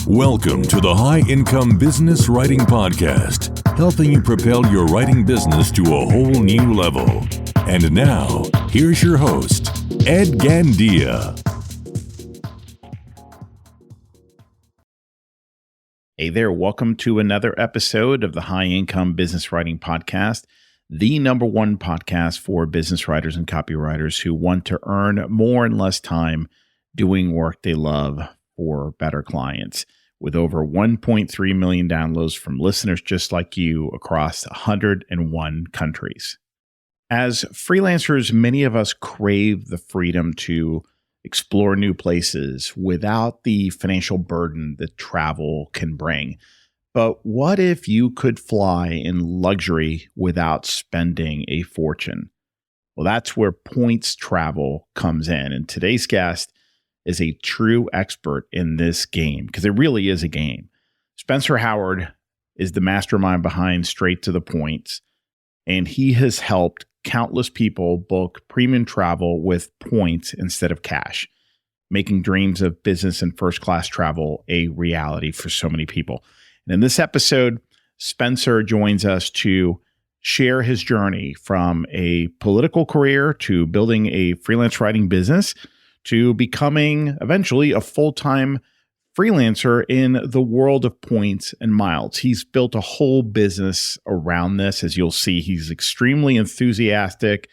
Welcome to the High Income Business Writing Podcast, helping you propel your writing business to a whole new level. And now, here's your host, Ed Gandia. Hey there, welcome to another episode of the High Income Business Writing Podcast, the number one podcast for business writers and copywriters who want to earn more in less time doing work they love for better clients. With over 1.3 million downloads from listeners just like you across 101 countries. As freelancers, many of us crave the freedom to explore new places without the financial burden that travel can bring. But what if you could fly in luxury without spending a fortune? Well, that's where points travel comes in. And today's guest is a true expert in this game, because it really is a game. Spencer Howard is the mastermind behind Straight to the Points, and he has helped countless people book premium travel with points instead of cash, making dreams of business and first-class travel a reality for so many people. And in this episode, Spencer joins us to share his journey from a political career to building a freelance writing business to becoming eventually a full-time freelancer in the world of points and miles. He's built a whole business around this. As you'll see, he's extremely enthusiastic,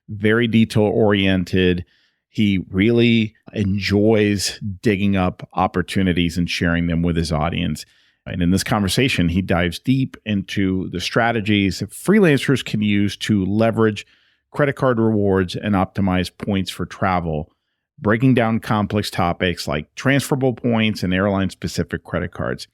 very detail-oriented. He really enjoys digging up opportunities and sharing them with his audience. And in this conversation, he dives deep into the strategies that freelancers can use to leverage credit card rewards and optimize points for travel, breaking down complex topics like transferable points and airline-specific credit cards.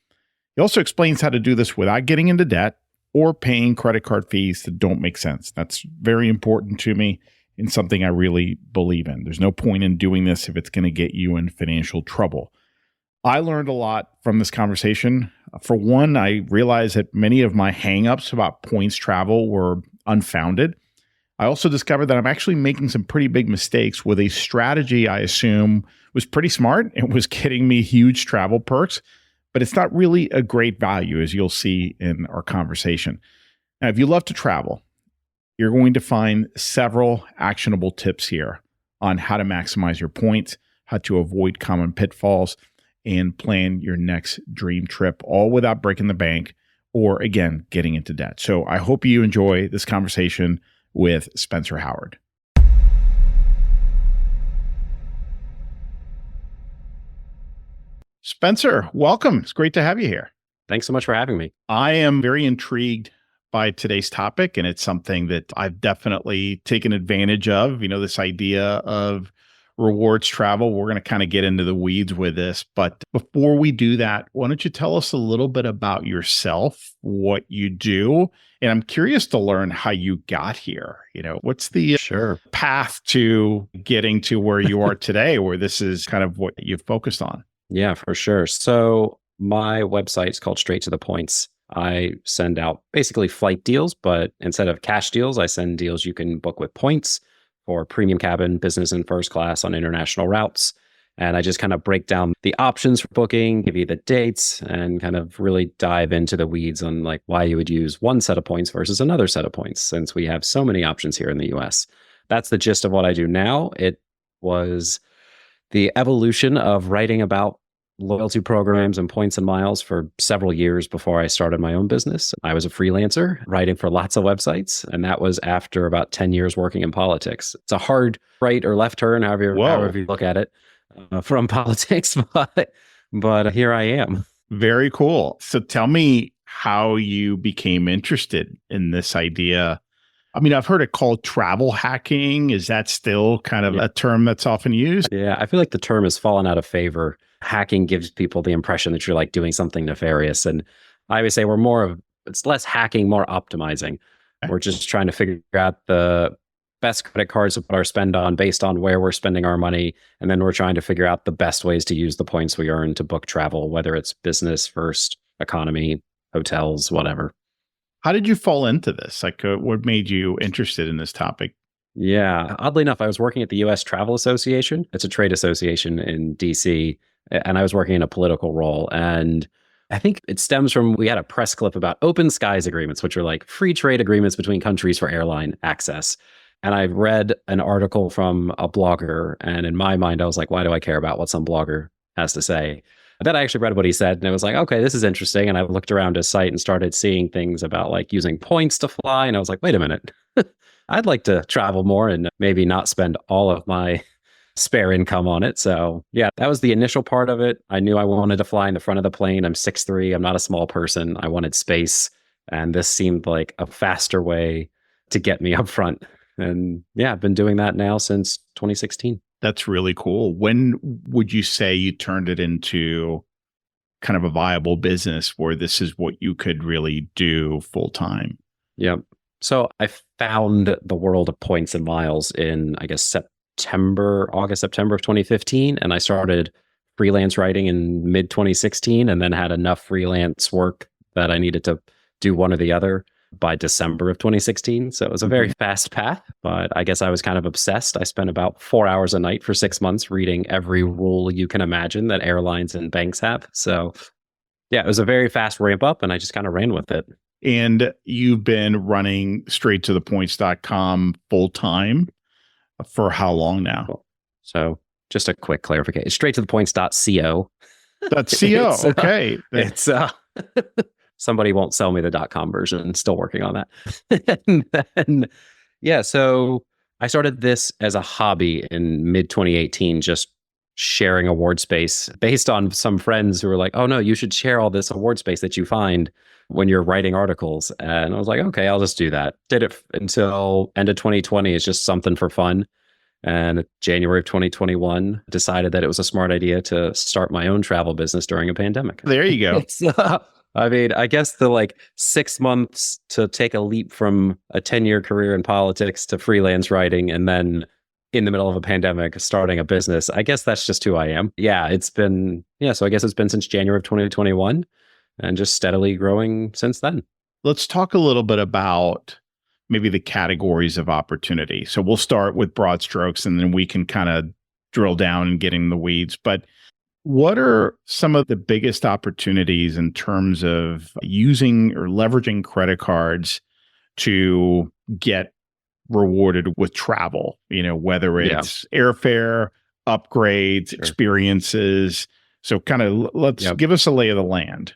He also explains how to do this without getting into debt or paying credit card fees that don't make sense. That's very important to me and something I really believe in. There's no point in doing this if it's going to get you in financial trouble. I learned a lot from this conversation. For one, I realized that many of my hangups about points travel were unfounded. I also discovered that I'm actually making some pretty big mistakes with a strategy I assume was pretty smart. It was getting me huge travel perks, but it's not really a great value, as you'll see in our conversation. Now, if you love to travel, you're going to find several actionable tips here on how to maximize your points, how to avoid common pitfalls, and plan your next dream trip, all without breaking the bank or, again, getting into debt. So I hope you enjoy this conversation with Spencer Howard. Spencer, welcome. It's great to have you here. Thanks so much for having me. I am very intrigued by today's topic, and it's something that I've definitely taken advantage of. You know, this idea of rewards travel. We're going to kind of get into the weeds with this. But before we do that, why don't you tell us a little bit about yourself, what you do? And I'm curious to learn how you got here. You know, what's the path to getting to where you are today, where this is kind of what you've focused on? Yeah, for sure. So my website is called Straight to the Points. I send out basically flight deals, but instead of cash deals, I send deals you can book with points for premium cabin, business, and first class on international routes. And I just kind of break down the options for booking, give you the dates, and kind of really dive into the weeds on like why you would use one set of points versus another set of points, since we have so many options here in the US. That's the gist of what I do now. It was the evolution of writing about loyalty programs and points and miles for several years before I started my own business. I was a freelancer writing for lots of websites, and that was after about 10 years working in politics. It's a hard right or left turn, however you look at it, from politics, but here I am. Very cool. So tell me how you became interested in this idea. I mean, I've heard it called travel hacking. Is that still kind of a term that's often used? Yeah, I feel like the term has fallen out of favor. Hacking gives people the impression that you're like doing something nefarious. And I always say it's less hacking, more optimizing. Okay. We're just trying to figure out the best credit cards to put our spend on based on where we're spending our money. And then we're trying to figure out the best ways to use the points we earn to book travel, whether it's business, first, economy, hotels, whatever. How did you fall into this? Like, what made you interested in this topic? Yeah. Oddly enough, I was working at the U.S. Travel Association. It's a trade association in D.C. and I was working in a political role. And I think it stems from, we had a press clip about open skies agreements, which are like free trade agreements between countries for airline access. And I read an article from a blogger, and in my mind, I was like, why do I care about what some blogger has to say? And then I actually read what he said, and I was like, okay, this is interesting. And I looked around his site and started seeing things about like using points to fly. And I was like, wait a minute, I'd like to travel more and maybe not spend all of my spare income on it. So yeah, that was the initial part of it. I knew I wanted to fly in the front of the plane. I'm 6'3". I'm not a small person. I wanted space. And this seemed like a faster way to get me up front. And yeah, I've been doing that now since 2016. That's really cool. When would you say you turned it into kind of a viable business where this is what you could really do full time? Yep. So I found the world of points and miles in, I guess, September of 2015. And I started freelance writing in mid 2016 and then had enough freelance work that I needed to do one or the other by December of 2016. So it was a very fast path, but I guess I was kind of obsessed. I spent about 4 hours a night for 6 months reading every rule you can imagine that airlines and banks have. So yeah, it was a very fast ramp up and I just kind of ran with it. And you've been running straight to the points.com full time for how long now? Cool. So just a quick clarification, straight to the points.co. That's CO. Okay. It's somebody won't sell me the .com version. Still working on that. And then, yeah, so I started this as a hobby in mid 2018, just sharing award space based on some friends who were like, oh no, you should share all this award space that you find when you're writing articles. And I was like, okay, I'll just do that. Did it until end of 2020. It's just something for fun. And January of 2021, decided that it was a smart idea to start my own travel business during a pandemic. There you go. I mean, I guess the like 6 months to take a leap from a 10-year career in politics to freelance writing and then in the middle of a pandemic starting a business, I guess that's just who I am. Yeah, so I guess it's been since January of 2021 and just steadily growing since then. Let's talk a little bit about maybe the categories of opportunity. So we'll start with broad strokes and then we can kind of drill down and get in the weeds. But what are some of the biggest opportunities in terms of using or leveraging credit cards to get rewarded with travel? You know, whether it's airfare, upgrades, experiences. So kind of let's give us a lay of the land.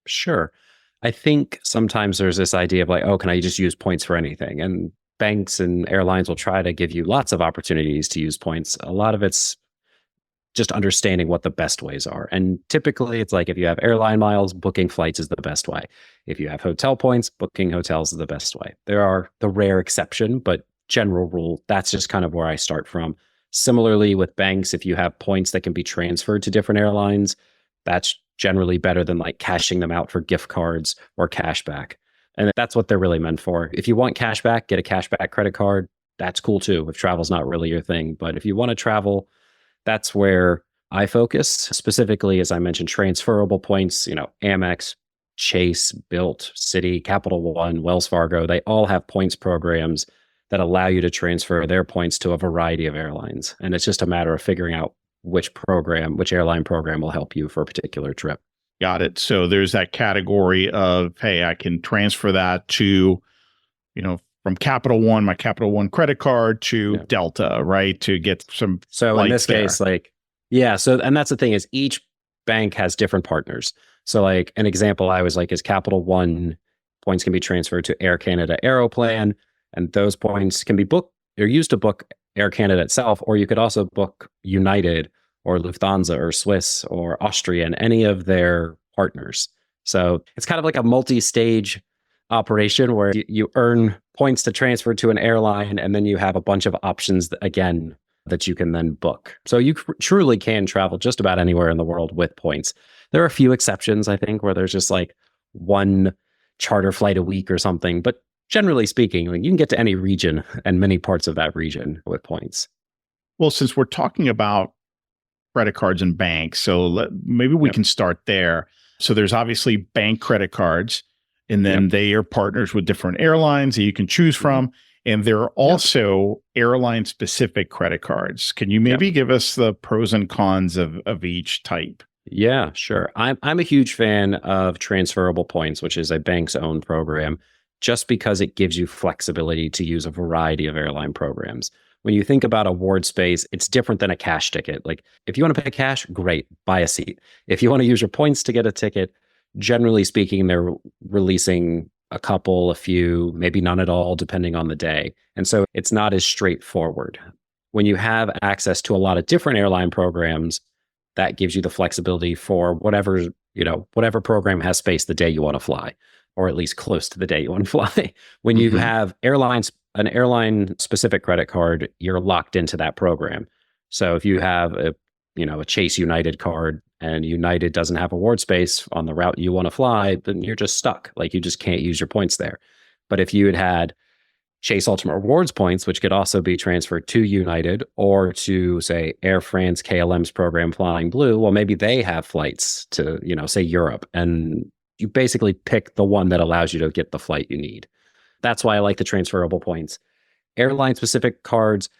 Sure. I think sometimes there's this idea of like, oh, can I just use points for anything? And banks and airlines will try to give you lots of opportunities to use points. A lot of it's just understanding what the best ways are. And typically it's like if you have airline miles, booking flights is the best way. If you have hotel points, booking hotels is the best way. There are the rare exception, but general rule, that's just kind of where I start from. Similarly with banks, if you have points that can be transferred to different airlines, that's generally better than like cashing them out for gift cards or cash back. And that's what they're really meant for. If you want cash back, get a cash back credit card. That's cool too, if travel's not really your thing. But if you want to travel, that's where I focus. Specifically, as I mentioned, transferable points, Amex, Chase, Bilt, Citi, Capital One, Wells Fargo, they all have points programs that allow you to transfer their points to a variety of airlines. And it's just a matter of figuring out which airline program will help you for a particular trip. Got it. So there's that category of, hey, I can transfer that to, from Capital One, my Capital One credit card to Delta, right? To get some. So in this case, and that's the thing is each bank has different partners. So like an example I was like is Capital One points can be transferred to Air Canada Aeroplan, and those points can be booked or used to book Air Canada itself, or you could also book United or Lufthansa or Swiss or Austrian, any of their partners. So it's kind of like a multi-stage operation where you earn points to transfer to an airline, and then you have a bunch of options that you can then book. So you truly can travel just about anywhere in the world with points. There are a few exceptions, I think, where there's just like one charter flight a week or something, but generally speaking, you can get to any region and many parts of that region with points. Well, since we're talking about credit cards and banks, so maybe we can start there. So there's obviously bank credit cards, and then they are partners with different airlines that you can choose from. And there are also airline-specific credit cards. Can you maybe give us the pros and cons of each type? Yeah, sure. I'm a huge fan of transferable points, which is a bank's own program, just because it gives you flexibility to use a variety of airline programs. When you think about award space, it's different than a cash ticket. Like if you want to pay cash, great, buy a seat. If you want to use your points to get a ticket, generally speaking, they're releasing a couple, a few, maybe none at all, depending on the day. And so it's not as straightforward. When you have access to a lot of different airline programs, that gives you the flexibility for whatever program has space the day you want to fly, or at least close to the day you want to fly. When you have an airline specific credit card, you're locked into that program. So if you have a Chase United card and United doesn't have award space on the route you want to fly, then you're just stuck. Like you just can't use your points there. But if you had Chase Ultimate Rewards points, which could also be transferred to United or to, say, Air France KLM's program Flying Blue, well, maybe they have flights to, say Europe, and you basically pick the one that allows you to get the flight you need. That's why I like the transferable points. Airline-specific cards,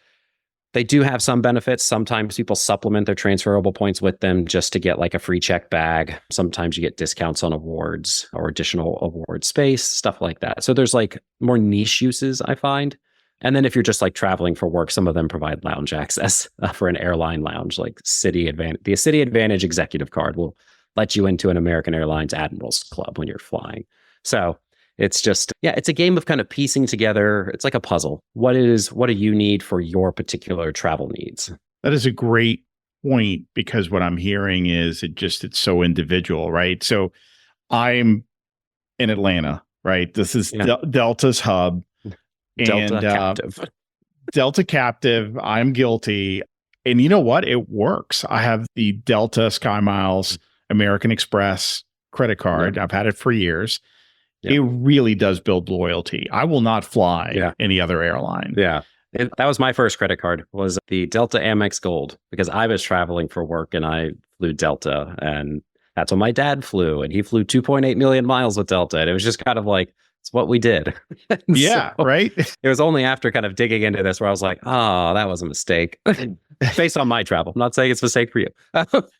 they do have some benefits. Sometimes people supplement their transferable points with them just to get like a free check bag. Sometimes you get discounts on awards or additional award space, stuff like that. So there's like more niche uses, I find. And then if you're just like traveling for work, some of them provide lounge access for an airline lounge, like City Advantage. The City Advantage Executive Card will let you into an American Airlines Admirals Club when you're flying. So it's just, it's a game of kind of piecing together. It's like a puzzle. What do you need for your particular travel needs? That is a great point, because what I'm hearing is it's so individual, right? So I'm in Atlanta, right? This is Delta's hub. Delta captive. Delta captive. I'm guilty. And you know what? It works. I have the Delta SkyMiles American Express credit card. I've had it for years. It really does build loyalty. I will not fly any other airline. Yeah. That was my first credit card, was the Delta Amex Gold, because I was traveling for work and I flew Delta, and that's when my dad flew, and he flew 2.8 million miles with Delta. And it was just kind of like, it's what we did. Right? It was only after kind of digging into this where I was like, oh, that was a mistake. Based on my travel. I'm not saying it's a mistake for you.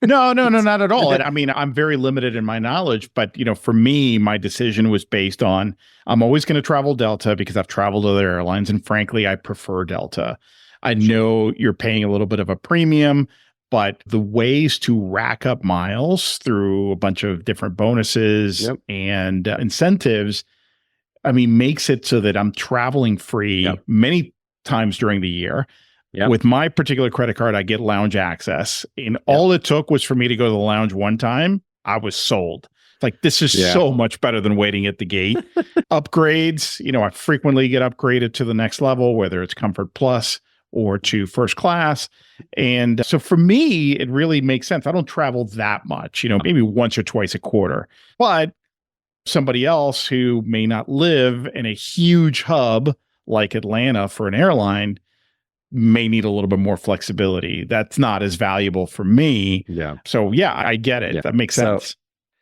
No, not at all. And I mean, I'm very limited in my knowledge, but for me, my decision was based on, I'm always going to travel Delta because I've traveled other airlines, and frankly, I prefer Delta. I know you're paying a little bit of a premium, but the ways to rack up miles through a bunch of different bonuses and incentives, makes it so that I'm traveling free many times during the year. With my particular credit card, I get lounge access. And all it took was for me to go to the lounge one time. I was sold. Like, this is so much better than waiting at the gate. Upgrades, I frequently get upgraded to the next level, whether it's Comfort Plus or to first class. And so for me, it really makes sense. I don't travel that much, maybe once or twice a quarter. But somebody else who may not live in a huge hub like Atlanta for an airline may need a little bit more flexibility. That's not as valuable for me. So I get it. That makes sense. So,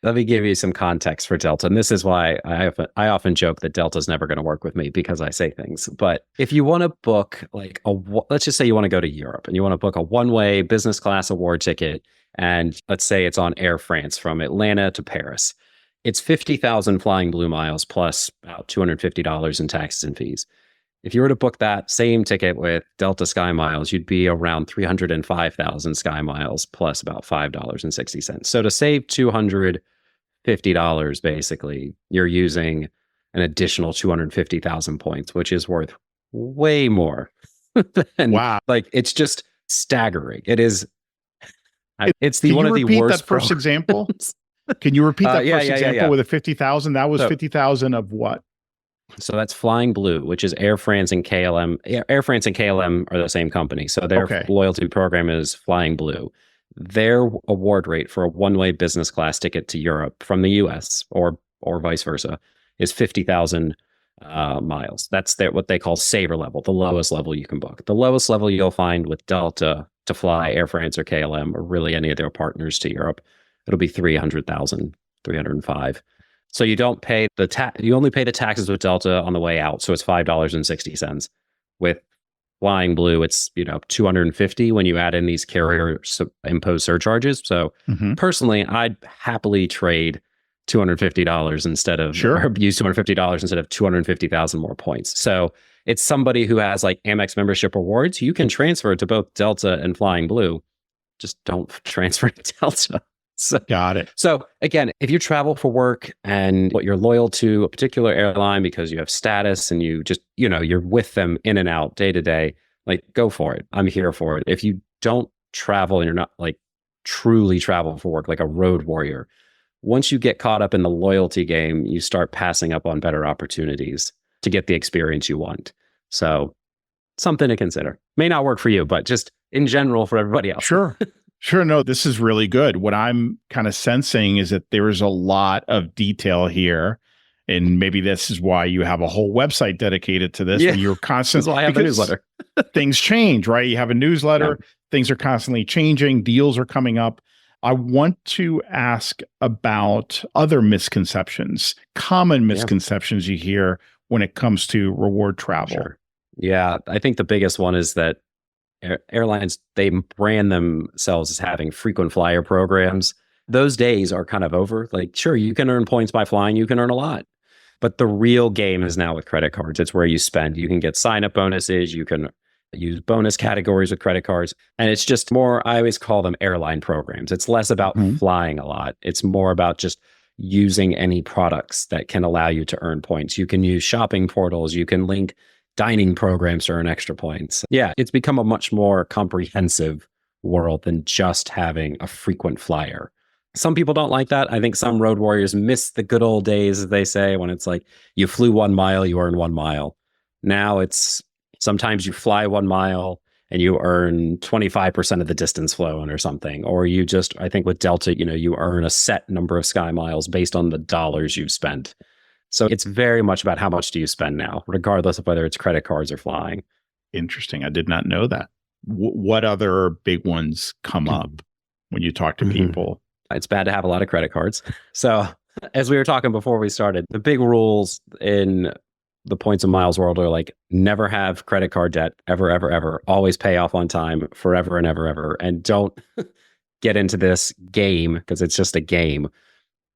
let me give you some context for Delta. And this is why I often joke that Delta's never going to work with me, because I say things. But if you want to book let's just say you want to go to Europe and you want to book a one-way business class award ticket, and let's say it's on Air France from Atlanta to Paris. It's 50,000 Flying Blue miles plus about $250 in taxes and fees. If you were to book that same ticket with Delta SkyMiles, you'd be around 305,000 SkyMiles plus about $5.60. So to save $250, basically, you're using an additional 250,000 points, which is worth way more. Wow. Like, it's just staggering. It is. It's one of the worst. Can you repeat that first example? Can you repeat that first example with a 50,000? That was 50,000 of what? So that's Flying Blue, which is Air France and KLM. Air France and KLM are the same company. So their loyalty program is Flying Blue. Their award rate for a one-way business class ticket to Europe from the US or vice versa is 50,000 miles. That's what they call saver level, the lowest level you can book. The lowest level you'll find with Delta to fly Air France or KLM or really any of their partners to Europe, it'll be 300,000, 305. So you don't pay you only pay the taxes with Delta on the way out. So it's $5.60. With Flying Blue, it's, $250 when you add in these carrier imposed surcharges. So personally, I'd happily trade $250 instead of, or use $250 instead of 250,000 more points. So it's somebody who has like Amex membership rewards. You can transfer to both Delta and Flying Blue. Just don't transfer to Delta. So, got it. So again, if you travel for work and what you're loyal to a particular airline because you have status and you just, you're with them in and out day to day, like go for it. I'm here for it. If you don't travel and you're not like truly travel for work, like a road warrior, once you get caught up in the loyalty game, you start passing up on better opportunities to get the experience you want. So something to consider. May not work for you, but just in general for everybody else. Sure. No, this is really good. What I'm kind of sensing is that there is a lot of detail here. And maybe this is why you have a whole website dedicated to this. Yeah. And you're constantly, that's why I have a newsletter. Things change, right? You have a newsletter, things are constantly changing, deals are coming up. I want to ask about other misconceptions, common misconceptions you hear when it comes to reward travel. Sure. Yeah, I think the biggest one is that airlines, they brand themselves as having frequent flyer programs. Those days are kind of over. Like, sure, you can earn points by flying, you can earn a lot. But the real game is now with credit cards. It's where you spend. You can get sign-up bonuses, you can use bonus categories with credit cards. And it's just more, I always call them airline programs. It's less about flying a lot. It's more about just using any products that can allow you to earn points. You can use shopping portals, you can link dining programs to earn extra points. Yeah, it's become a much more comprehensive world than just having a frequent flyer. Some people don't like that. I think some road warriors miss the good old days, as they say, when it's like you flew 1 mile, you earn 1 mile. Now it's sometimes you fly 1 mile and you earn 25% of the distance flown or something. Or you just, I think with Delta, you earn a set number of sky miles based on the dollars you've spent. So it's very much about how much do you spend now, regardless of whether it's credit cards or flying. Interesting. I did not know that. What other big ones come up when you talk to people? It's bad to have a lot of credit cards. So as we were talking before we started, the big rules in the points and miles world are like never have credit card debt, ever, ever, ever. Always pay off on time, forever and ever, ever. And don't get into this game because it's just a game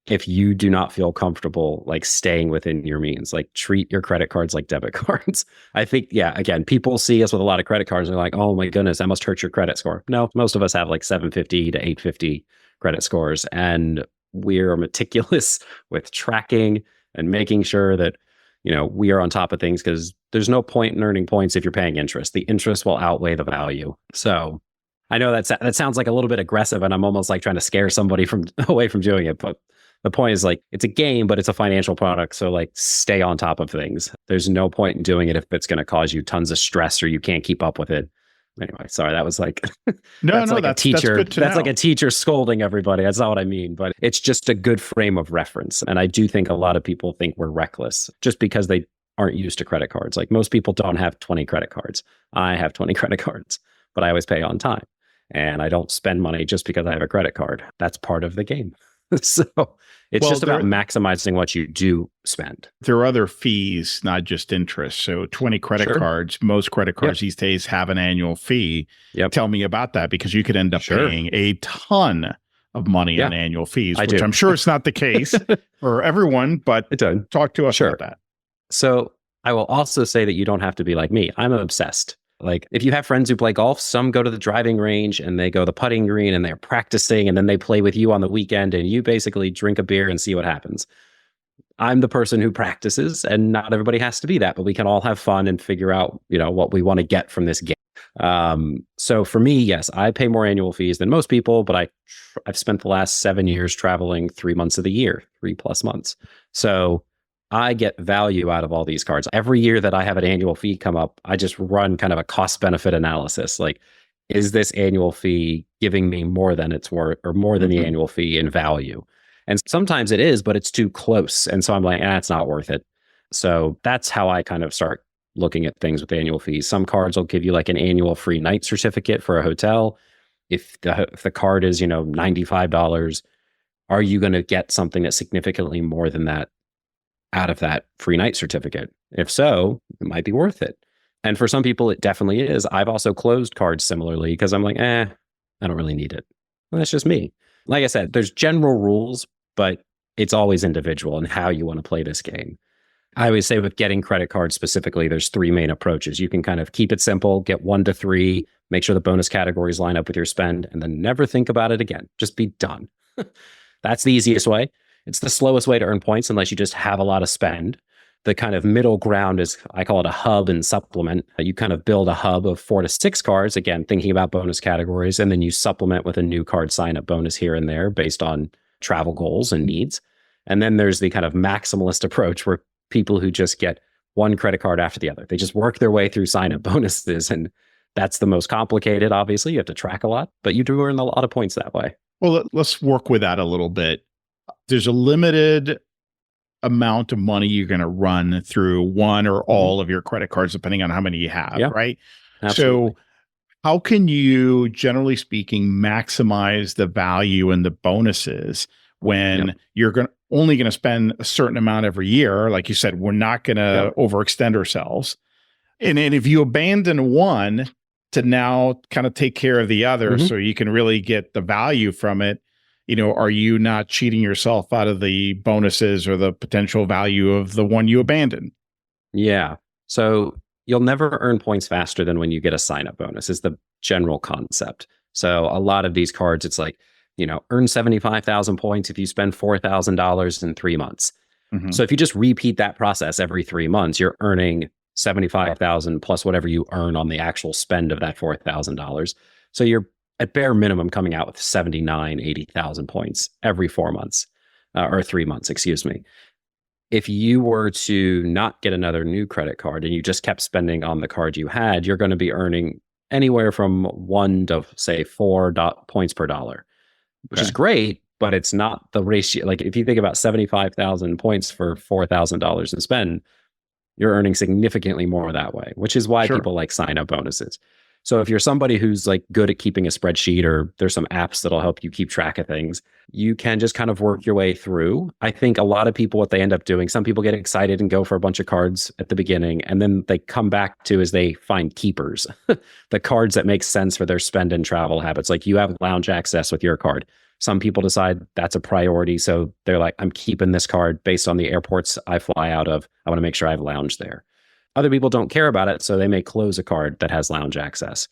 if you do not feel comfortable like staying within your means. Like treat your credit cards like debit cards. I think, again, people see us with a lot of credit cards and they're like, oh my goodness, that must hurt your credit score. No, most of us have like 750 to 850 credit scores. And we're meticulous with tracking and making sure that, we are on top of things because there's no point in earning points if you're paying interest. The interest will outweigh the value. So I know that sounds like a little bit aggressive and I'm almost like trying to scare somebody away from doing it. But the point is like, it's a game, but it's a financial product. So like stay on top of things. There's no point in doing it if it's going to cause you tons of stress or you can't keep up with it. Anyway, sorry, that was like that's a teacher. That's like a teacher scolding everybody. That's not what I mean, but it's just a good frame of reference. And I do think a lot of people think we're reckless just because they aren't used to credit cards. Like most people don't have 20 credit cards. I have 20 credit cards, but I always pay on time. And I don't spend money just because I have a credit card. That's part of the game. So it's just about maximizing what you do spend. There are other fees, not just interest. So 20 credit cards, most credit cards these days have an annual fee. Tell me about that because you could end up paying a ton of money on annual fees, which I'm sure it's not the case for everyone, but talk to us about that. So I will also say that you don't have to be like me. I'm obsessed. Like if you have friends who play golf, some go to the driving range and they go to the putting green and they're practicing and then they play with you on the weekend and you basically drink a beer and see what happens. I'm the person who practices and not everybody has to be that, but we can all have fun and figure out, what we want to get from this game. So for me, yes, I pay more annual fees than most people, but I've spent the last 7 years traveling 3 months of the year, 3+ months. So I get value out of all these cards. Every year that I have an annual fee come up, I just run kind of a cost benefit analysis. Like, is this annual fee giving me more than it's worth or more than the annual fee in value? And sometimes it is, but it's too close. And so I'm like, it's not worth it. So that's how I kind of start looking at things with annual fees. Some cards will give you like an annual free night certificate for a hotel. If the card is, $95, are you going to get something that's significantly more than that out of that free night certificate? If so, it might be worth it. And for some people, it definitely is. I've also closed cards similarly because I'm like, I don't really need it. Well, that's just me. Like I said, there's general rules, but it's always individual and how you want to play this game. I always say with getting credit cards specifically, there's 3 main approaches. You can kind of keep it simple, get 1 to 3, make sure the bonus categories line up with your spend, and then never think about it again. Just be done. That's the easiest way. It's the slowest way to earn points unless you just have a lot of spend. The kind of middle ground is, I call it a hub and supplement. You kind of build a hub of 4 to 6 cards, again, thinking about bonus categories, and then you supplement with a new card sign-up bonus here and there based on travel goals and needs. And then there's the kind of maximalist approach where people who just get 1 credit card after the other. They just work their way through sign-up bonuses, and that's the most complicated, obviously. You have to track a lot, but you do earn a lot of points that way. Well, let's work with that a little bit. There's a limited amount of money you're going to run through one or all of your credit cards, depending on how many you have, right? Absolutely. So how can you, generally speaking, maximize the value and the bonuses when you're only going to spend a certain amount every year? Like you said, we're not going to overextend ourselves. And if you abandon one to now kind of take care of the other so you can really get the value from it, are you not cheating yourself out of the bonuses or the potential value of the one you abandoned? Yeah. So you'll never earn points faster than when you get a sign-up bonus is the general concept. So a lot of these cards, it's like, earn 75,000 points if you spend $4,000 in 3 months. So if you just repeat that process every 3 months, you're earning 75,000 plus whatever you earn on the actual spend of that $4,000. So you're at bare minimum coming out with 79, 80,000 points every 4 months, or 3 months, excuse me. If you were to not get another new credit card and you just kept spending on the card you had, you're going to be earning anywhere from 1 to say 4 points per dollar, which is great, but it's not the ratio. Like if you think about 75,000 points for $4,000 in spend, you're earning significantly more that way, which is why people like sign-up bonuses. So if you're somebody who's like good at keeping a spreadsheet, or there's some apps that'll help you keep track of things, you can just kind of work your way through. I think a lot of people, what they end up doing, some people get excited and go for a bunch of cards at the beginning, and then they come back to as they find keepers, the cards that make sense for their spend and travel habits. Like you have lounge access with your card. Some people decide that's a priority. So they're like, I'm keeping this card based on the airports I fly out of. I want to make sure I have lounge there. Other people don't care about it, so they may close a card that has lounge access.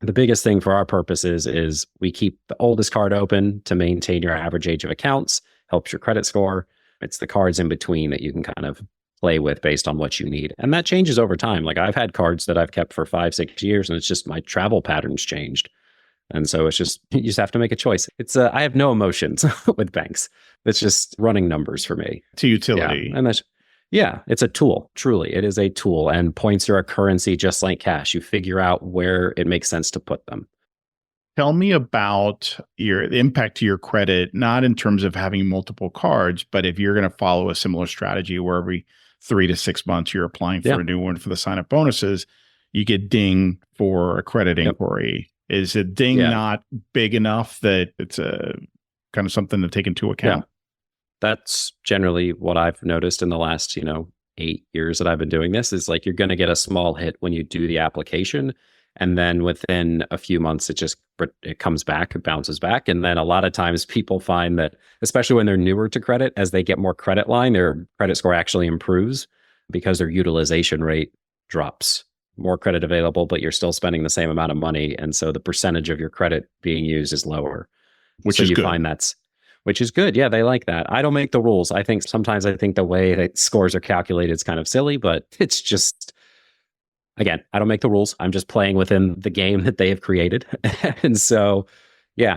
The biggest thing for our purposes is we keep the oldest card open to maintain your average age of accounts, helps your credit score. It's the cards in between that you can kind of play with based on what you need. And that changes over time. Like I've had cards that I've kept for 5-6 years, and it's just my travel patterns changed. And so it's just, you just have to make a choice. I have no emotions with banks. It's just running numbers for me. It's a utility. Yeah. And it's a tool. Truly, it is a tool. And points are a currency just like cash. You figure out where it makes sense to put them. Tell me about the impact to your credit, not in terms of having multiple cards, but if you're going to follow a similar strategy where every 3 to 6 months you're applying for a new one for the sign-up bonuses, you get ding for a credit inquiry. Is a ding not big enough that it's a kind of something to take into account? Yeah. That's generally what I've noticed in the last, 8 years that I've been doing this, is like you're going to get a small hit when you do the application. And then within a few months, it comes back, it bounces back. And then a lot of times people find that, especially when they're newer to credit, as they get more credit line, their credit score actually improves because their utilization rate drops. More credit available, but you're still spending the same amount of money. And so the percentage of your credit being used is lower. Which is good. Which is good. Yeah, they like that. I don't make the rules. I think the way that scores are calculated is kind of silly, but it's just, again, I don't make the rules. I'm just playing within the game that they have created. And so,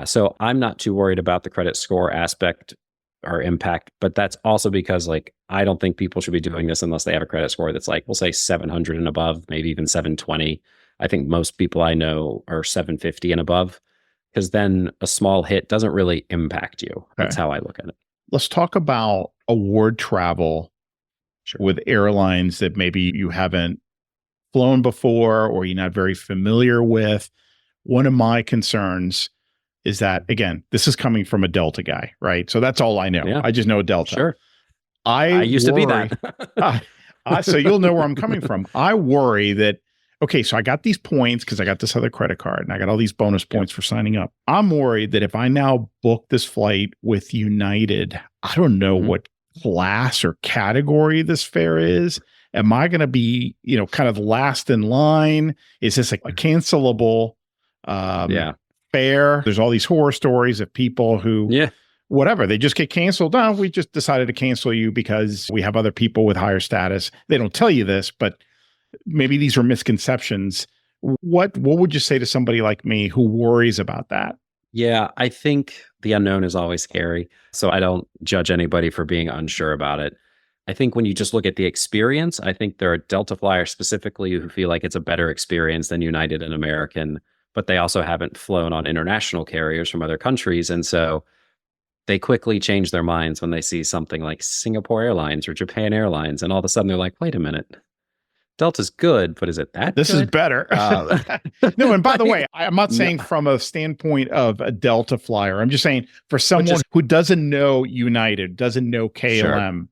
so I'm not too worried about the credit score aspect or impact, but that's also because I don't think people should be doing this unless they have a credit score that's we'll say 700 and above, maybe even 720. I think most people I know are 750 and above, because then a small hit doesn't really impact you. That's how I look at it. Let's talk about award travel with airlines that maybe you haven't flown before or you're not very familiar with. One of my concerns is that, again, this is coming from a Delta guy, right? So that's all I know. Yeah. I just know Delta. Sure. I used to be that. So you'll know where I'm coming from. I worry that, okay, so I got these points because I got this other credit card and I got all these bonus points for signing up. I'm worried that if I now book this flight with United, I don't know what class or category this fare is. Am I going to be, kind of last in line? Is this a cancelable fare? There's all these horror stories of people who, whatever, they just get canceled. No, we just decided to cancel you because we have other people with higher status. They don't tell you this, but maybe these are misconceptions. What would you say to somebody like me who worries about that? Yeah, I think the unknown is always scary. So I don't judge anybody for being unsure about it. I think when you just look at the experience, I think there are Delta flyers specifically who feel like it's a better experience than United and American, but they also haven't flown on international carriers from other countries. And so they quickly change their minds when they see something like Singapore Airlines or Japan Airlines. And all of a sudden they're like, wait a minute, Delta's good, but is it that This good? is better. No, and by the way, I'm not saying from a standpoint of a Delta flyer. I'm just saying for someone who doesn't know United, doesn't know KLM. Sure.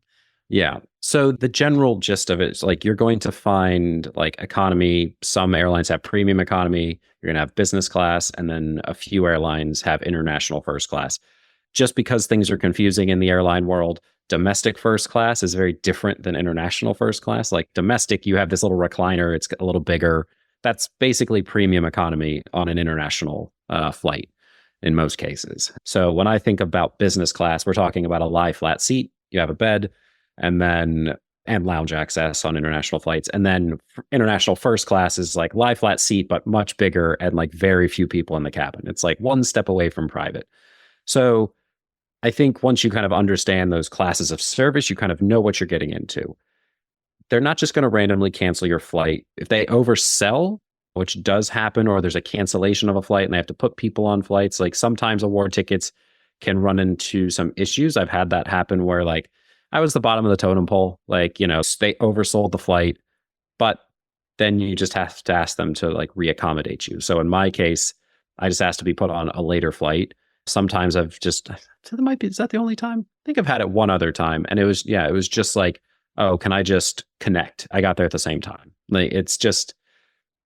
Yeah. So the general gist of it is like you're going to find like economy. Some airlines have premium economy. You're going to have business class, and then a few airlines have international first class. Just because things are confusing in the airline world, domestic first class is very different than international first class. Like domestic, you have this little recliner. It's a little bigger. That's basically premium economy on an international flight in most cases. So when I think about business class, we're talking about a lie flat seat. You have a bed, and lounge access on international flights. And then international first class is like lie flat seat, but much bigger and like very few people in the cabin. It's like one step away from private. So I think once you kind of understand those classes of service, you kind of know what you're getting into. They're not just going to randomly cancel your flight. If they oversell, which does happen, or there's a cancellation of a flight and they have to put people on flights, like sometimes award tickets can run into some issues. I've had that happen where like I was the bottom of the totem pole, like, they oversold the flight, but then you just have to ask them to like reaccommodate you. So in my case, I just asked to be put on a later flight. Sometimes is that the only time? I think I've had it one other time. And it was just like, oh, can I just connect? I got there at the same time. Like, it's just,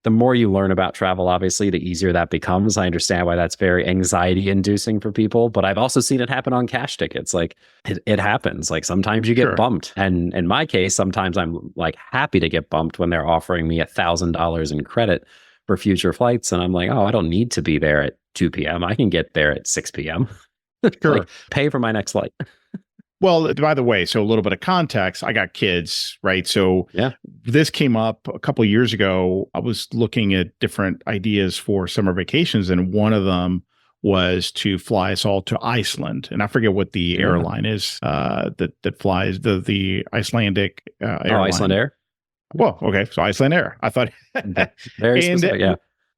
the more you learn about travel, obviously, the easier that becomes. I understand why that's very anxiety inducing for people, but I've also seen it happen on cash tickets. Like it happens. Like sometimes you get bumped. And in my case, sometimes I'm like happy to get bumped when they're offering me $1,000 in credit for future flights. And I'm like, oh, I don't need to be there at 2 p.m. I can get there at 6 p.m. Sure. Like, pay for my next flight. Well, by the way, so a little bit of context, I got kids, right? So this came up a couple of years ago. I was looking at different ideas for summer vacations, and one of them was to fly us all to Iceland. And I forget what the airline is that flies the Icelandic airline. Oh, Iceland Air? Well, okay. So Iceland Air. I thought. Very specific, yeah.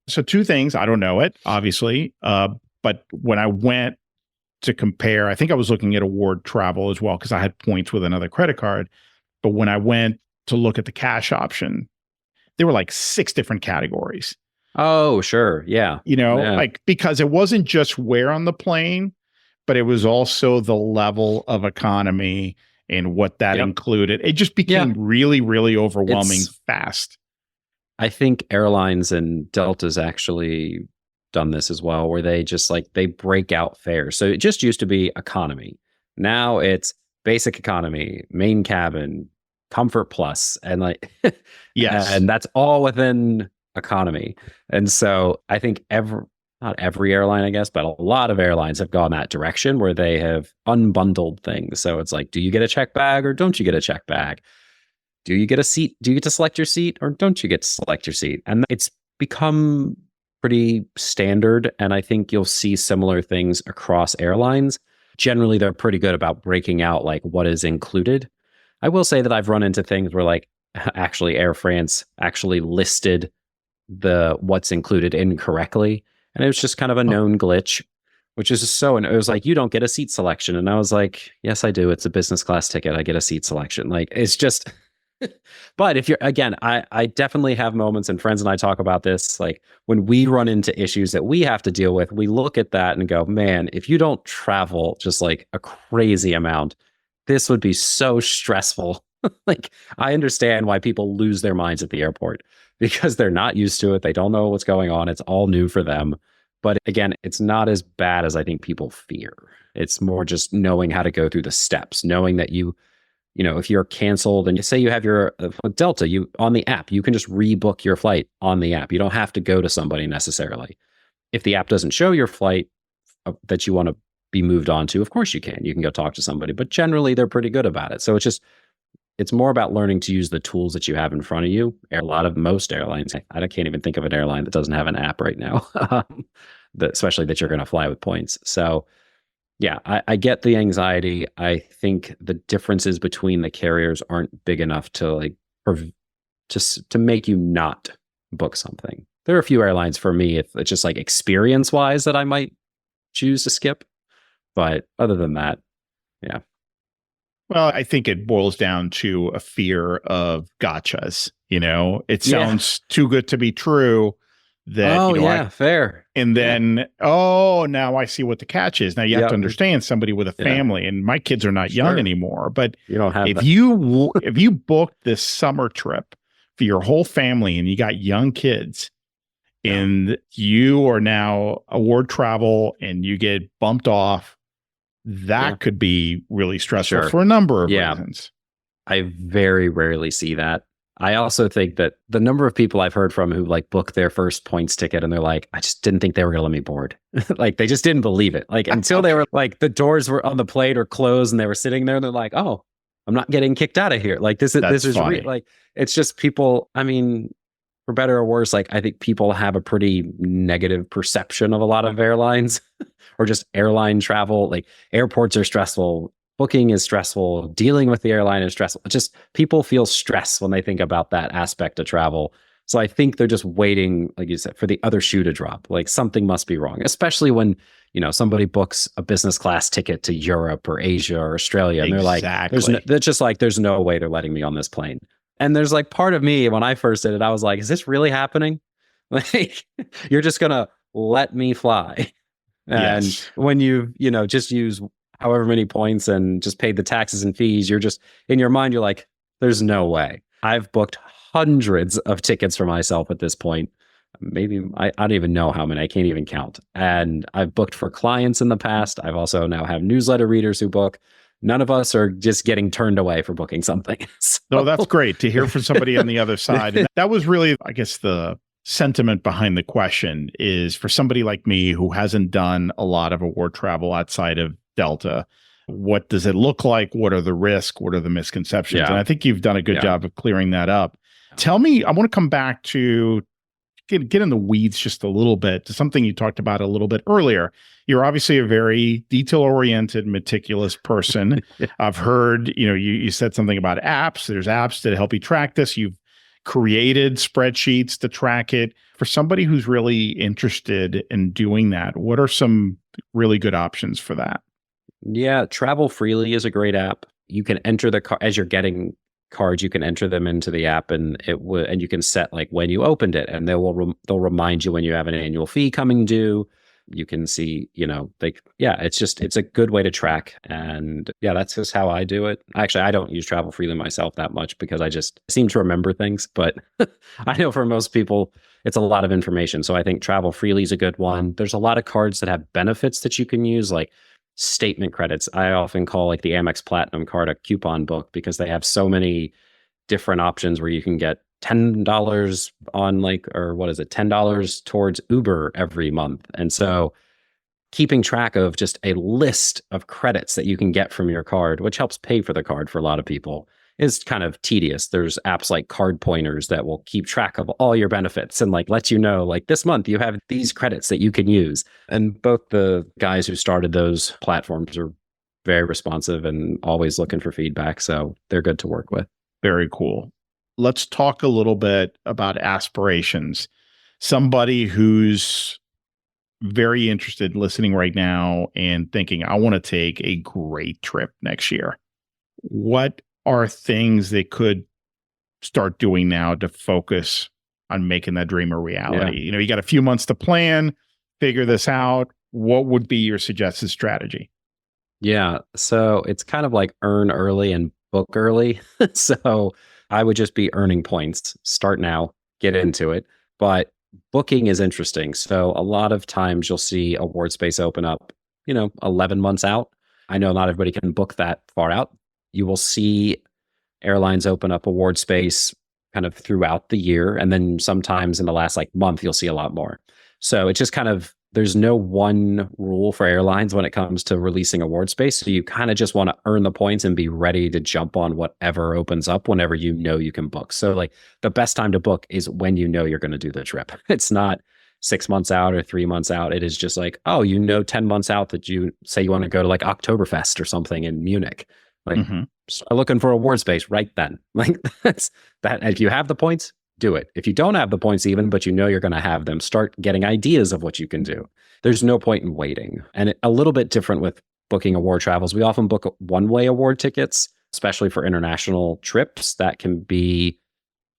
So two things. I don't know it, obviously. But when I went to compare, I think I was looking at award travel as well because I had points with another credit card. But when I went to look at the cash option, there were like 6 different categories. Oh, sure. Yeah. Like because it wasn't just where on the plane, but it was also the level of economy and what that included. It just became really, really overwhelming fast. I think airlines and Delta's actually done this as well, where they just they break out fares. So it just used to be economy. Now it's basic economy, main cabin, comfort plus, and yes, and that's all within economy. And so I think not every airline, I guess, but a lot of airlines have gone that direction where they have unbundled things. So it's like, do you get a check bag or don't you get a check bag? Do you get a seat? Do you get to select your seat or don't you get to select your seat? And it's become pretty standard. And I think you'll see similar things across airlines. Generally, they're pretty good about breaking out what is included. I will say that I've run into things where actually Air France actually listed what's included incorrectly. And it was just kind of a known glitch, which is so, and it was like, you don't get a seat selection. And I was like, yes, I do. It's a business class ticket. I get a seat selection. It's just, But if you're, again, I definitely have moments, and friends and I talk about this, like when we run into issues that we have to deal with, we look at that and go, man, if you don't travel just like a crazy amount, this would be so stressful. Like, I understand why people lose their minds at the airport because they're not used to it. They don't know what's going on. It's all new for them. But again, it's not as bad as I think people fear. It's more just knowing how to go through the steps, knowing that if you're canceled and you say you have your Delta, you on the app, you can just rebook your flight on the app. You don't have to go to somebody necessarily. If the app doesn't show your flight that you want to be moved on to, of course you can. You can go talk to somebody, but generally they're pretty good about it. So it's more about learning to use the tools that you have in front of you. Most airlines, I can't even think of an airline that doesn't have an app right now, especially that you're going to fly with points. So yeah, I get the anxiety. I think the differences between the carriers aren't big enough to to make you not book something. There are a few airlines for me, if it's just like experience wise, that I might choose to skip. But other than that, yeah. Well, I think it boils down to a fear of gotchas. It sounds too good to be true that, fair. And then, now I see what the catch is. Now you have to understand somebody with a family, and my kids are not young anymore, but you don't have if you booked this summer trip for your whole family and you got young kids and you are now award travel and you get bumped off, that could be really stressful for a number of reasons. I very rarely see that. I also think that the number of people I've heard from who like book their first points ticket and they're like, I just didn't think they were going to let me board. Like they just didn't believe it. Like until they were like, the doors were on the plate or closed and they were sitting there and they're like, oh, I'm not getting kicked out of here. Like this is like, it's just people. I mean, for better or worse, like I think people have a pretty negative perception of a lot of airlines or just airline travel. Like airports are stressful. Booking is stressful. Dealing with the airline is stressful. Just people feel stress when they think about that aspect of travel. So I think they're just waiting, like you said, for the other shoe to drop. Like something must be wrong, especially when, somebody books a business class ticket to Europe or Asia or Australia. And they're like, there's no way they're letting me on this plane. And there's like part of me, when I first did it, I was like, is this really happening? Like, you're just going to let me fly. And when you just use however many points and just paid the taxes and fees, you're just in your mind, you're like, there's no way. I've booked hundreds of tickets for myself at this point. Maybe I don't even know how many. I can't even count. And I've booked for clients in the past. I've also now have newsletter readers who book. None of us are just getting turned away for booking something. No, that's great to hear from somebody on the other side. And that was really, I guess, the sentiment behind the question is for somebody like me who hasn't done a lot of award travel outside of Delta, what does it look like? What are the risks? What are the misconceptions? And I think you've done a good job of clearing that up. Tell me, I want to come back to get in the weeds just a little bit to something you talked about a little bit earlier. You're obviously a very detail-oriented, meticulous person. I've heard, you said something about apps. There's apps that help you track this. You've created spreadsheets to track it. For somebody who's really interested in doing that, what are some really good options for that? Yeah, Travel Freely is a great app. You can enter as you're getting cards, you can enter them into the app, and and you can set like when you opened it, and they'll remind you when you have an annual fee coming due. You can see, it's a good way to track. And that's just how I do it. Actually, I don't use Travel Freely myself that much because I just seem to remember things, but I know for most people, it's a lot of information. So I think Travel Freely is a good one. There's a lot of cards that have benefits that you can use, like statement credits. I often call like the Amex Platinum card a coupon book because they have so many different options where you can get $10 on $10 towards Uber every month. And so keeping track of just a list of credits that you can get from your card, which helps pay for the card for a lot of people, is kind of tedious. There's apps like Card Pointers that will keep track of all your benefits and like let you know, like this month you have these credits that you can use. And both the guys who started those platforms are very responsive and always looking for feedback. So they're good to work with. Very cool. Let's talk a little bit about aspirations. Somebody who's very interested in listening right now and thinking, I want to take a great trip next year. What are things they could start doing now to focus on making that dream a reality? Yeah. You got a few months to plan, figure this out. What would be your suggested strategy? Yeah. So it's kind of like earn early and book early. So I would just be earning points. Start now, get into it. But booking is interesting. So a lot of times you'll see award space open up, 11 months out. I know not everybody can book that far out. You will see airlines open up award space kind of throughout the year. And then sometimes in the last month, you'll see a lot more. So it's just kind of, there's no one rule for airlines when it comes to releasing award space. So you kind of just want to earn the points and be ready to jump on whatever opens up whenever you know you can book. So the best time to book is when you know you're going to do the trip. It's not 6 months out or 3 months out. It is just 10 months out that you say you want to go to Oktoberfest or something in Munich. Start looking for award space right then. That's that. If you have the points, do it. If you don't have the points even, but you're going to have them, start getting ideas of what you can do. There's no point in waiting. And a little bit different with booking award travels. We often book one-way award tickets, especially for international trips. That can be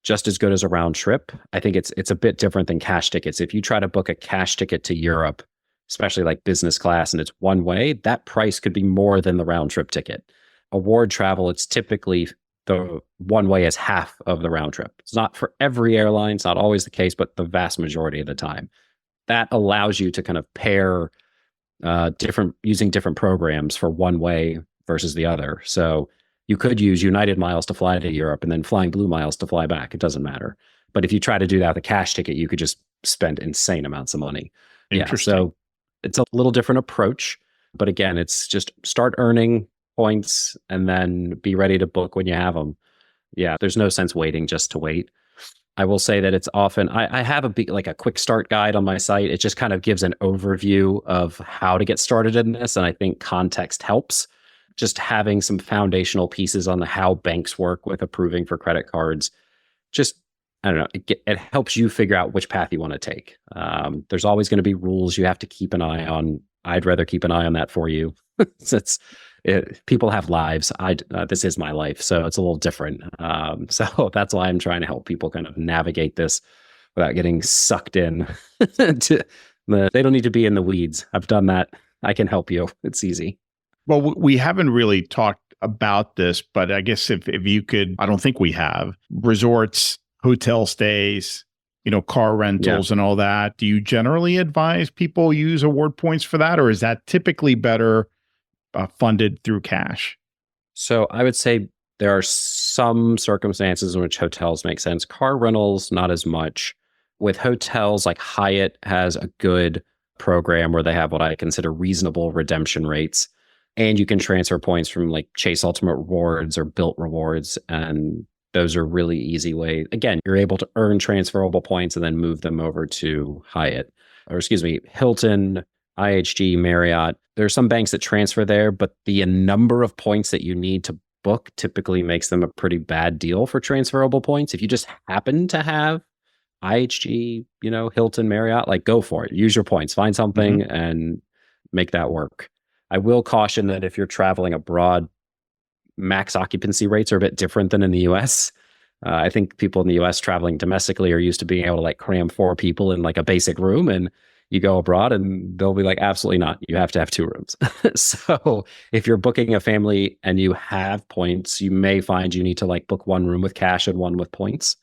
just as good as a round trip. I think it's a bit different than cash tickets. If you try to book a cash ticket to Europe, especially business class, and it's one way, that price could be more than the round trip ticket. Award travel, it's typically the one way is half of the round trip. It's not for every airline. It's not always the case, but the vast majority of the time. That allows you to kind of pair using different programs for one way versus the other. So you could use United miles to fly to Europe and then Flying Blue miles to fly back. It doesn't matter. But if you try to do that with a cash ticket, you could just spend insane amounts of money. Interesting. Yeah, so it's a little different approach. But again, it's just start earning points and then be ready to book when you have them. Yeah, there's no sense waiting just to wait. I will say that it's often, I have a quick start guide on my site. It just kind of gives an overview of how to get started in this. And I think context helps. Just having some foundational pieces on how banks work with approving for credit cards. Just, I don't know, it helps you figure out which path you want to take. There's always going to be rules you have to keep an eye on. I'd rather keep an eye on that for you. People have lives. This is my life, so it's a little different. So that's why I'm trying to help people kind of navigate this without getting sucked in. They don't need to be in the weeds. I've done that. I can help you. It's easy. Well, we haven't really talked about this, but I guess if you could, I don't think we have, resorts, hotel stays, car rentals and all that. Do you generally advise people use award points for that? Or is that typically better funded through cash? So I would say there are some circumstances in which hotels make sense. Car rentals, not as much. With hotels, Hyatt has a good program where they have what I consider reasonable redemption rates. And you can transfer points from Chase Ultimate Rewards or Bilt Rewards. And those are really easy way. Again, you're able to earn transferable points and then move them over to Hilton, IHG, Marriott. There are some banks that transfer there, but the number of points that you need to book typically makes them a pretty bad deal for transferable points. If you just happen to have IHG, Hilton, Marriott, go for it. Use your points, find something and make that work. I will caution that if you're traveling abroad, max occupancy rates are a bit different than in the US. I think people in the US traveling domestically are used to being able to cram 4 people in a basic room, and you go abroad and they'll be absolutely not. You have to have 2 rooms. So if you're booking a family and you have points, you may find you need to book 1 room with cash and 1 with points.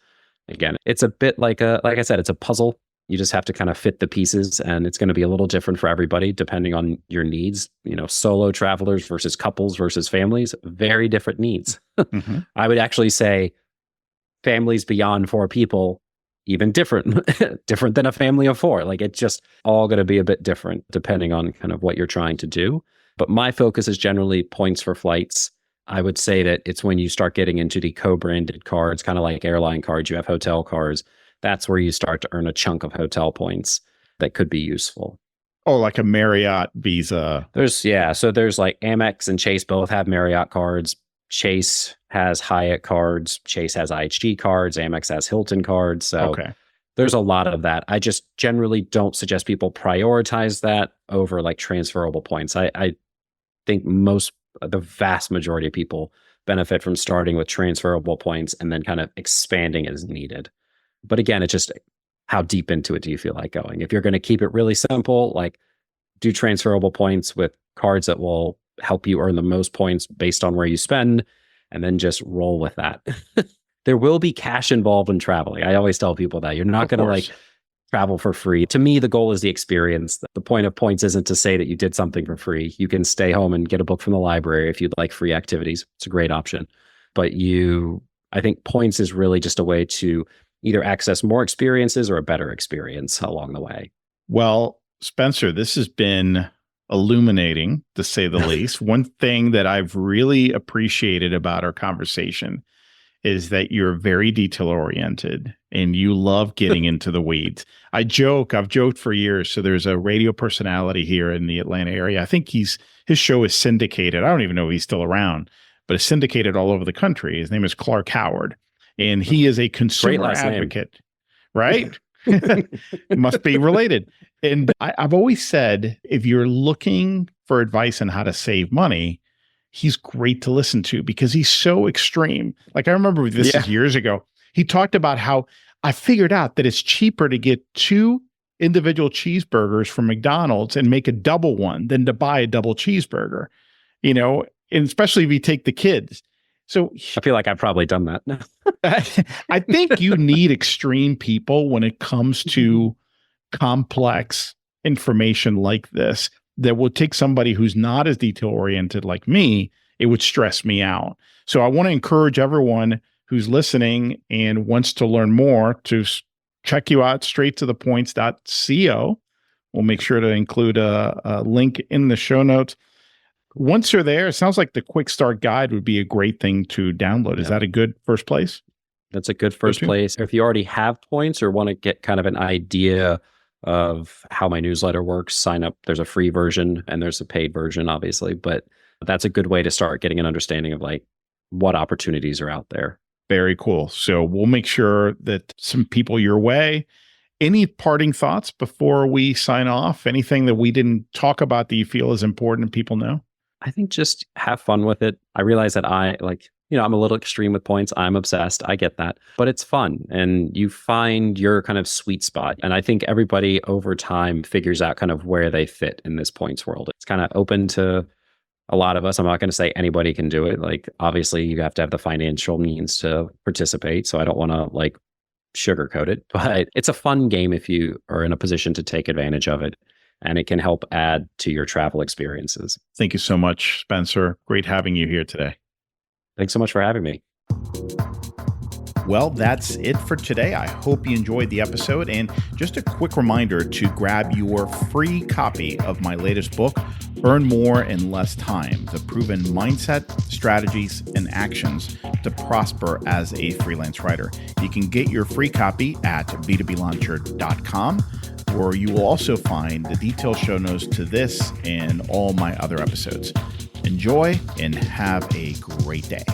Again, it's a bit like I said, it's a puzzle. You just have to kind of fit the pieces, and it's going to be a little different for everybody depending on your needs. Solo travelers versus couples versus families, very different needs. I would actually say families beyond 4 people, even different than a family of 4. It's just all going to be a bit different depending on kind of what you're trying to do. But my focus is generally points for flights. I would say that it's when you start getting into the co-branded cards, kind of like airline cards, you have hotel cards. That's where you start to earn a chunk of hotel points that could be useful. Oh, like a Marriott Visa. There's Amex and Chase both have Marriott cards. Chase has Hyatt cards. Chase has IHG cards. Amex has Hilton cards. So there's a lot of that. I just generally don't suggest people prioritize that over transferable points. I think the vast majority of people benefit from starting with transferable points and then kind of expanding as needed. But again, it's just how deep into it do you feel like going? If you're going to keep it really simple, like do transferable points with cards that will help you earn the most points based on where you spend, and then just roll with that. There will be cash involved in traveling. I always tell people that you're not going to like travel for free. To me, the goal is the experience. The point of points isn't to say that you did something for free. You can stay home and get a book from the library if you'd like free activities. It's a great option. But I think points is really just a way to either access more experiences or a better experience along the way. Well, Spencer, this has been illuminating, to say the least. One thing that I've really appreciated about our conversation is that you're very detail oriented and you love getting into the weeds. I've joked for years. So there's a radio personality here in the Atlanta area. I think his show is syndicated. I don't even know if he's still around, but it's syndicated all over the country. His name is Clark Howard, and he is a consumer advocate, right? It must be related. And I've always said, if you're looking for advice on how to save money, he's great to listen to because he's so extreme. Like I remember this is years ago. He talked about how I figured out that it's cheaper to get 2 individual cheeseburgers from McDonald's and make a double one than to buy a double cheeseburger, and especially if you take the kids. So I feel like I've probably done that. I think you need extreme people when it comes to complex information like this that will take somebody who's not as detail oriented like me. It would stress me out. So I want to encourage everyone who's listening and wants to learn more to check you out, straighttothepoints.co. We'll make sure to include a link in the show notes. Once you're there, it sounds like the Quick Start Guide would be a great thing to download. Is that a good first place? That's a good first place. If you already have points or want to get kind of an idea of how my newsletter works, sign up. There's a free version and there's a paid version, obviously, but that's a good way to start getting an understanding of like what opportunities are out there. Very cool. So we'll make sure that some people your way. Any parting thoughts before we sign off? Anything that we didn't talk about that you feel is important and people know? I think just have fun with it. I realize that I'm a little extreme with points. I'm obsessed. I get that, but it's fun and you find your kind of sweet spot. And I think everybody over time figures out kind of where they fit in this points world. It's kind of open to a lot of us. I'm not going to say anybody can do it. Like, obviously you have to have the financial means to participate. So I don't want to like sugarcoat it, but it's a fun game if you are in a position to take advantage of it. And it can help add to your travel experiences. Thank you so much, Spencer. Great having you here today. Thanks so much for having me. Well, that's it for today. I hope you enjoyed the episode. And just a quick reminder to grab your free copy of my latest book, Earn More in Less Time: The Proven Mindset, Strategies, and Actions to Prosper as a Freelance Writer. You can get your free copy at b2blauncher.com, where you will also find the detailed show notes to this and all my other episodes. Enjoy and have a great day.